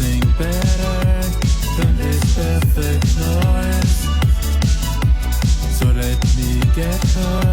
something better than this perfect noise. So let me get hurt.